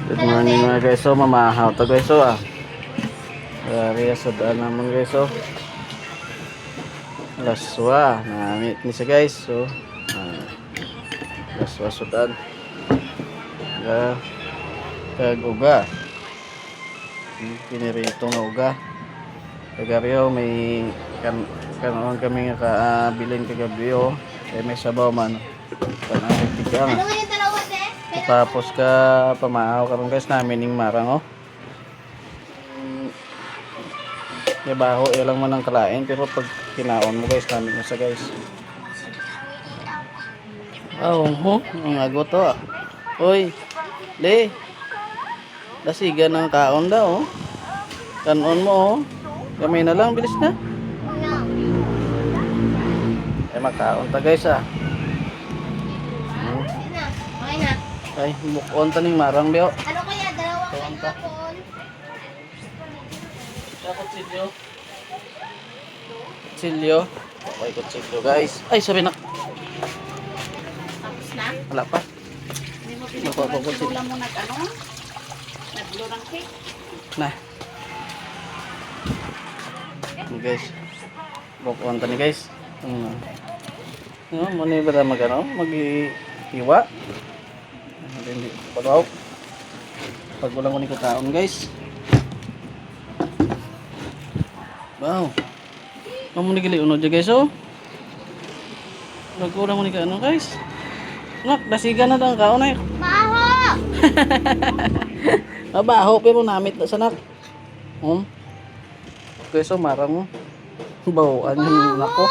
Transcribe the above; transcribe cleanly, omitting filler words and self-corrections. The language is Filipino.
Good morning mga guys. So mamahaw to guys. So Dari sa daan naman guys. So laswa. Namit ni siya guys. So laswa sudan. Kag-uga. Pinirito nga uga. Kagaryo may kanon kami nga kabilin kagabi oh. Kaya may sabaw man. Panakit tigang. Ano nga yung dalawa, te? Tapos ka pamahaw karon guys namin ning marang oh. Yabaho ilang man ang kalain pero pag kinaon mo guys namin sa guys. Ang agot to ah. Oy. Le. Dasigan ng kaon daw oh. Kanon mo oh. Gamay na lang bilis na. No. Ay makaon ta guys ah. Okay na. Okay na. Ay mukon ta ning marang biyo. Ano kaya? Dalawa kayo hapon. Kutsilyo. Kutsilyo. Okay, kutsilyo guys. Ay, sabi na. Tapos na? Wala pa. Hindi mo Magpapakutsilyo. pinagpapagula mo nag-blow ng cake? Na. Ini guys. Bukon ta ni guys. No, mo ni ba magano? Mag-iwa. Hindi pagaw. Pag ulang ko ni kaon guys. Wow. Kamu ni gali unod guys oh. Nagkurang mo ni kaano guys. Nak, dasigan na ang kaon ay. Baho! Mabaho pero namit na sanak. Okay, so marang mo. Bawaan yung nako.